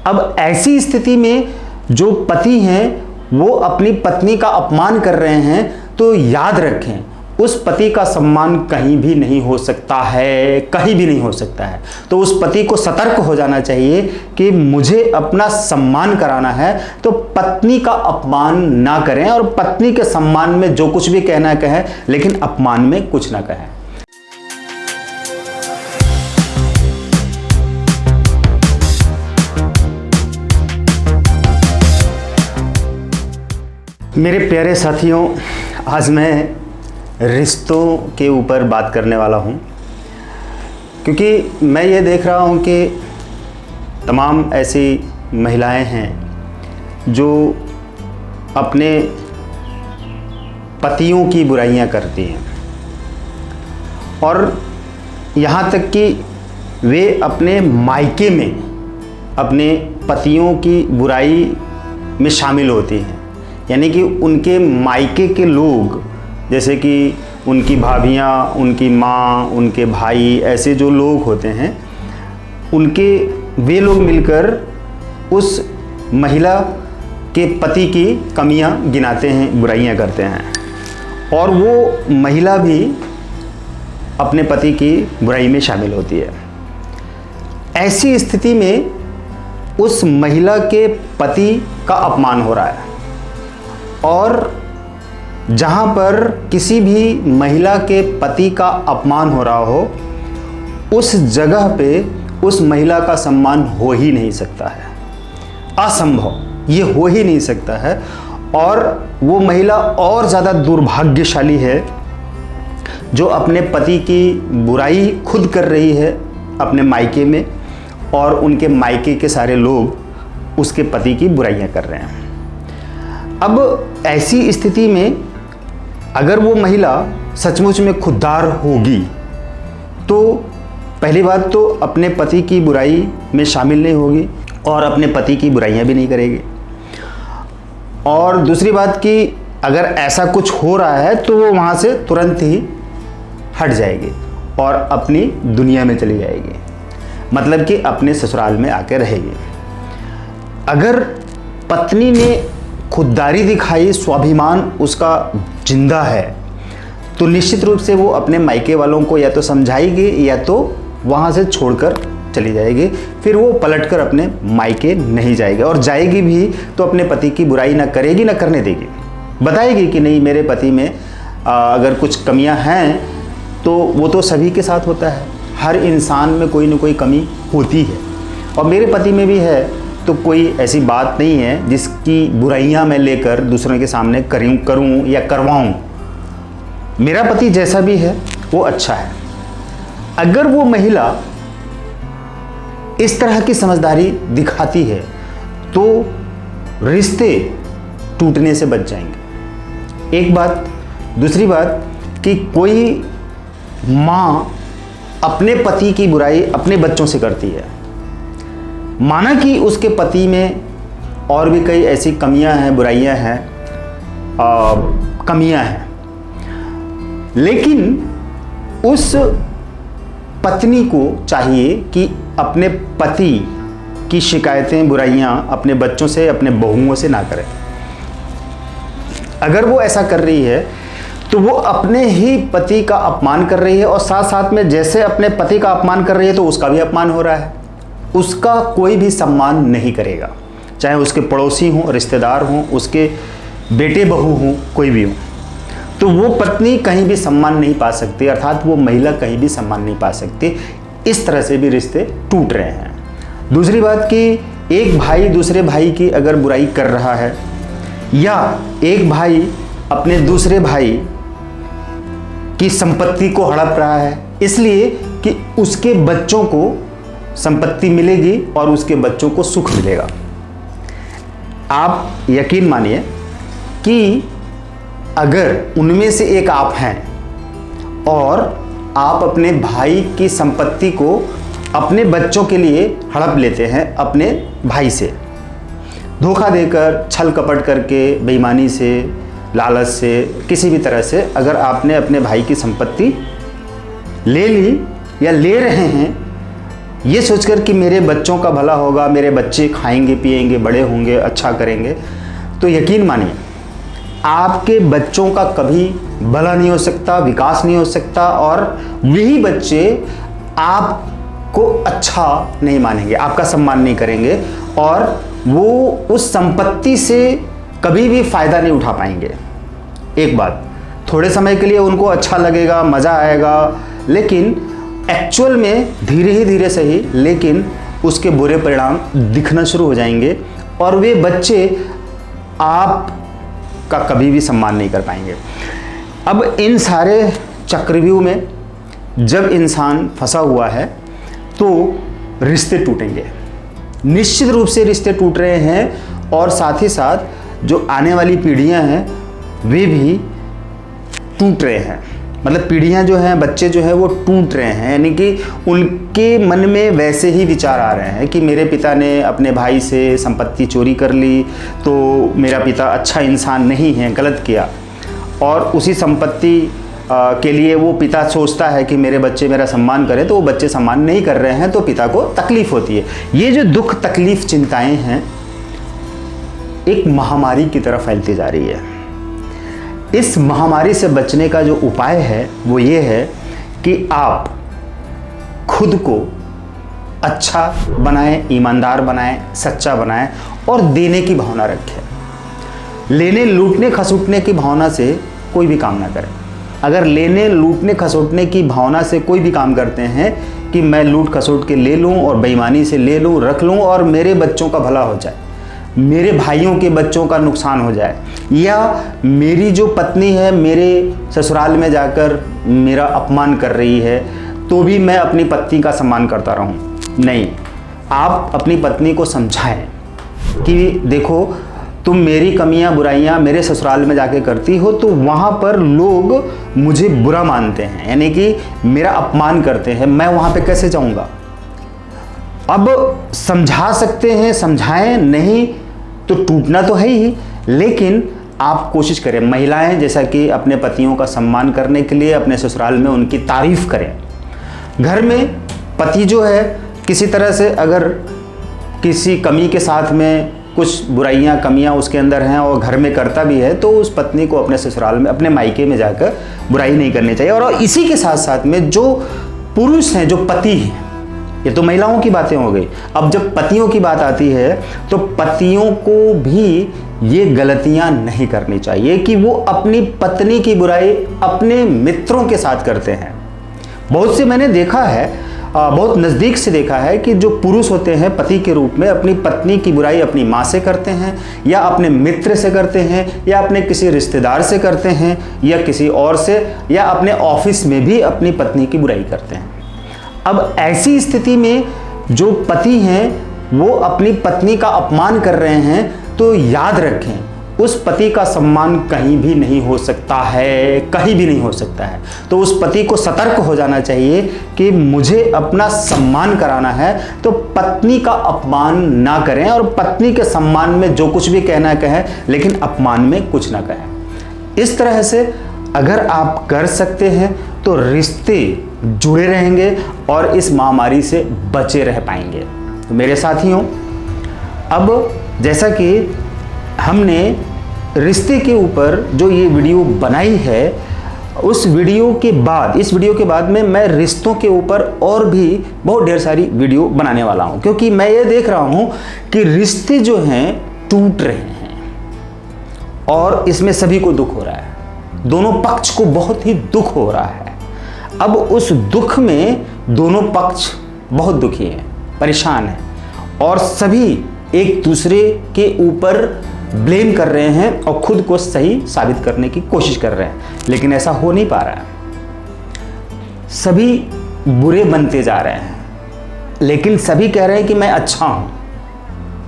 अब ऐसी स्थिति में जो पति हैं वो अपनी पत्नी का अपमान कर रहे हैं, तो याद रखें उस पति का सम्मान कहीं भी नहीं हो सकता है, कहीं भी नहीं हो सकता है। तो उस पति को सतर्क हो जाना चाहिए कि मुझे अपना सम्मान कराना है तो पत्नी का अपमान ना करें, और पत्नी के सम्मान में जो कुछ भी कहना कहें, लेकिन अपमान में कुछ ना कहें। मेरे प्यारे साथियों, आज मैं रिश्तों के ऊपर बात करने वाला हूँ, क्योंकि मैं ये देख रहा हूँ कि तमाम ऐसी महिलाएं हैं जो अपने पतियों की बुराइयां करती हैं, और यहाँ तक कि वे अपने मायके में अपने पतियों की बुराई में शामिल होती हैं। यानी कि उनके मायके के लोग, जैसे कि उनकी भाभियाँ, उनकी माँ, उनके भाई, ऐसे जो लोग होते हैं, वे लोग मिलकर उस महिला के पति की कमियां गिनाते हैं, बुराइयां करते हैं, और वो महिला भी अपने पति की बुराई में शामिल होती है। ऐसी स्थिति में उस महिला के पति का अपमान हो रहा है, और जहाँ पर किसी भी महिला के पति का अपमान हो रहा हो, उस जगह पे उस महिला का सम्मान हो ही नहीं सकता है, असंभव, ये हो ही नहीं सकता है। और वो महिला और ज़्यादा दुर्भाग्यशाली है जो अपने पति की बुराई खुद कर रही है अपने मायके में, और उनके मायके के सारे लोग उसके पति की बुराइयां कर रहे हैं। अब ऐसी स्थिति में अगर वो महिला सचमुच में खुददार होगी तो पहली बात तो अपने पति की बुराई में शामिल नहीं होगी और अपने पति की बुराइयां भी नहीं करेगी, और दूसरी बात कि अगर ऐसा कुछ हो रहा है तो वो वहाँ से तुरंत ही हट जाएगी और अपनी दुनिया में चली जाएगी, मतलब कि अपने ससुराल में आके रहेगी। अगर पत्नी ने खुददारी दिखाई, स्वाभिमान उसका जिंदा है, तो निश्चित रूप से वो अपने मायके वालों को या तो समझाएगी या तो वहाँ से छोड़कर चली जाएगी। फिर वो पलटकर अपने मायके नहीं जाएगी, और जाएगी भी तो अपने पति की बुराई ना करेगी ना करने देगी। बताएगी कि नहीं, मेरे पति में अगर कुछ कमियां हैं तो वो तो सभी के साथ होता है, हर इंसान में कोई ना कोई कमी होती है, और मेरे पति में भी है, तो कोई ऐसी बात नहीं है जिसकी बुराइयां मैं लेकर दूसरों के सामने करूं या करवाऊं। मेरा पति जैसा भी है वो अच्छा है। अगर वो महिला इस तरह की समझदारी दिखाती है तो रिश्ते टूटने से बच जाएंगे, एक बात। दूसरी बात कि कोई माँ अपने पति की बुराई अपने बच्चों से करती है, माना कि उसके पति में और भी कई ऐसी कमियां हैं, बुराइयां हैं, कमियां हैं, लेकिन उस पत्नी को चाहिए कि अपने पति की शिकायतें, बुराइयां अपने बच्चों से, अपने बहुओं से ना करे। अगर वो ऐसा कर रही है तो वो अपने ही पति का अपमान कर रही है, और साथ साथ में जैसे अपने पति का अपमान कर रही है तो उसका भी अपमान हो रहा है। उसका कोई भी सम्मान नहीं करेगा, चाहे उसके पड़ोसी हों, रिश्तेदार हों, उसके बेटे बहू हों, कोई भी हो, तो वो पत्नी कहीं भी सम्मान नहीं पा सकती, अर्थात वो महिला कहीं भी सम्मान नहीं पा सकती। इस तरह से भी रिश्ते टूट रहे हैं। दूसरी बात कि एक भाई दूसरे भाई की अगर बुराई कर रहा है, या एक भाई अपने दूसरे भाई की संपत्ति को हड़प रहा है इसलिए कि उसके बच्चों को संपत्ति मिलेगी और उसके बच्चों को सुख मिलेगा, आप यकीन मानिए कि अगर उनमें से एक आप हैं और आप अपने भाई की संपत्ति को अपने बच्चों के लिए हड़प लेते हैं, अपने भाई से धोखा देकर, छल कपट करके, बेईमानी से, लालच से, किसी भी तरह से अगर आपने अपने भाई की संपत्ति ले ली या ले रहे हैं, ये सोचकर कि मेरे बच्चों का भला होगा, मेरे बच्चे खाएंगे पिएंगे बड़े होंगे अच्छा करेंगे, तो यकीन मानिए आपके बच्चों का कभी भला नहीं हो सकता, विकास नहीं हो सकता, और वही बच्चे आपको अच्छा नहीं मानेंगे, आपका सम्मान नहीं करेंगे, और वो उस संपत्ति से कभी भी फायदा नहीं उठा पाएंगे। एक बात, थोड़े समय के लिए उनको अच्छा लगेगा, मज़ा आएगा, लेकिन एक्चुअल में धीरे ही धीरे सही, लेकिन उसके बुरे परिणाम दिखना शुरू हो जाएंगे, और वे बच्चे आपका कभी भी सम्मान नहीं कर पाएंगे। अब इन सारे चक्रव्यूह में जब इंसान फंसा हुआ है तो रिश्ते टूटेंगे, निश्चित रूप से रिश्ते टूट रहे हैं, और साथ ही साथ जो आने वाली पीढ़ियां हैं वे भी टूट रहे हैं। मतलब पीढ़ियां जो हैं, बच्चे जो हैं वो टूट रहे हैं, यानी कि उनके मन में वैसे ही विचार आ रहे हैं कि मेरे पिता ने अपने भाई से संपत्ति चोरी कर ली तो मेरा पिता अच्छा इंसान नहीं है, गलत किया, और उसी संपत्ति के लिए वो पिता सोचता है कि मेरे बच्चे मेरा सम्मान करें, तो वो बच्चे सम्मान नहीं कर रहे हैं तो पिता को तकलीफ होती है। ये जो दुख तकलीफ चिंताएं हैं एक महामारी की तरफ फैलती जा रही है। इस महामारी से बचने का जो उपाय है वो ये है कि आप खुद को अच्छा बनाएं, ईमानदार बनाएं, सच्चा बनाएं, और देने की भावना रखें। लेने लूटने खसूटने की भावना से कोई भी काम ना करें। अगर लेने लूटने खसोटने की भावना से कोई भी काम करते हैं कि मैं लूट खसोट के ले लूं और बेईमानी से ले लूं, रख लूं और मेरे बच्चों का भला हो जाए, मेरे भाइयों के बच्चों का नुकसान हो जाए, या मेरी जो पत्नी है मेरे ससुराल में जाकर मेरा अपमान कर रही है तो भी मैं अपनी पत्नी का सम्मान करता रहूं, नहीं। आप अपनी पत्नी को समझाएं कि देखो तुम मेरी कमियां बुराइयां मेरे ससुराल में जाके करती हो तो वहाँ पर लोग मुझे बुरा मानते हैं, यानी कि मेरा अपमान करते हैं, मैं वहाँ पे कैसे जाऊँगा। अब समझा सकते हैं, समझाएं, नहीं तो टूटना तो है ही, लेकिन आप कोशिश करें। महिलाएं जैसा कि अपने पतियों का सम्मान करने के लिए अपने ससुराल में उनकी तारीफ करें। घर में पति जो है किसी तरह से अगर किसी कमी के साथ में कुछ बुराइयां कमियां उसके अंदर हैं और घर में करता भी है तो उस पत्नी को अपने ससुराल में अपने मायके में जाकर बुराई नहीं करनी चाहिए। और इसी के साथ साथ में जो पुरुष हैं, जो पति हैं, ये तो महिलाओं की बातें हो गई। अब जब पतियों की बात आती है तो पतियों को भी ये गलतियां नहीं करनी चाहिए कि वो अपनी पत्नी की बुराई अपने मित्रों के साथ करते हैं। बहुत से मैंने देखा है, बहुत नज़दीक से देखा है कि जो पुरुष होते हैं पति के रूप में अपनी पत्नी की बुराई अपनी माँ से करते हैं, या अपने मित्र से करते हैं, या अपने किसी रिश्तेदार से करते हैं, या किसी और से, या अपने ऑफिस में भी अपनी पत्नी की बुराई करते हैं। अब ऐसी स्थिति में जो पति हैं वो अपनी पत्नी का अपमान कर रहे हैं तो याद रखें उस पति का सम्मान कहीं भी नहीं हो सकता है, कहीं भी नहीं हो सकता है। तो उस पति को सतर्क हो जाना चाहिए कि मुझे अपना सम्मान कराना है तो पत्नी का अपमान ना करें, और पत्नी के सम्मान में जो कुछ भी कहना कहें, लेकिन अपमान में कुछ ना कहें। इस तरह से अगर आप कर सकते हैं तो रिश्ते जुड़े रहेंगे और इस महामारी से बचे रह पाएंगे। तो मेरे साथियों, अब जैसा कि हमने रिश्ते के ऊपर जो ये वीडियो बनाई है, उस वीडियो के बाद, इस वीडियो के बाद में मैं रिश्तों के ऊपर और भी बहुत ढेर सारी वीडियो बनाने वाला हूँ, क्योंकि मैं ये देख रहा हूँ कि रिश्ते जो हैं टूट रहे हैं और इसमें सभी को दुख हो रहा है, दोनों पक्ष को बहुत ही दुख हो रहा है। अब उस दुख में दोनों पक्ष बहुत दुखी हैं, परेशान हैं, और सभी एक दूसरे के ऊपर ब्लेम कर रहे हैं और खुद को सही साबित करने की कोशिश कर रहे हैं, लेकिन ऐसा हो नहीं पा रहा है। सभी बुरे बनते जा रहे हैं, लेकिन सभी कह रहे हैं कि मैं अच्छा हूं,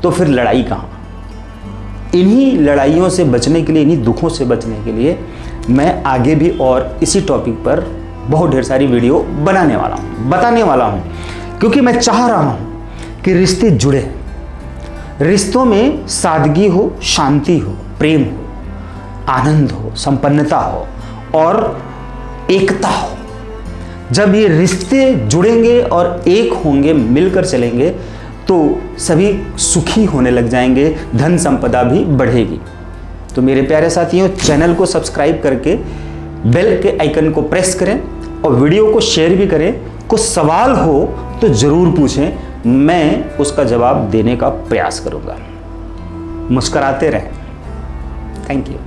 तो फिर लड़ाई कहां। इन्हीं लड़ाइयों से बचने के लिए, इन्हीं दुखों से बचने के लिए मैं आगे भी और इसी टॉपिक पर बहुत ढेर सारी वीडियो बनाने वाला हूं, बताने वाला हूं, क्योंकि मैं चाह रहा हूं कि रिश्ते जुड़े, रिश्तों में सादगी हो, शांति हो, प्रेम हो, आनंद हो, संपन्नता हो और एकता हो। जब ये रिश्ते जुड़ेंगे और एक होंगे, मिलकर चलेंगे, तो सभी सुखी होने लग जाएंगे, धन संपदा भी बढ़ेगी। तो मेरे प्यारे साथियों, चैनल को सब्सक्राइब करके बेल के आइकन को प्रेस करें और वीडियो को शेयर भी करें। कुछ सवाल हो तो ज़रूर पूछें, मैं उसका जवाब देने का प्रयास करूंगा। मुस्कुराते रहें। Thank you.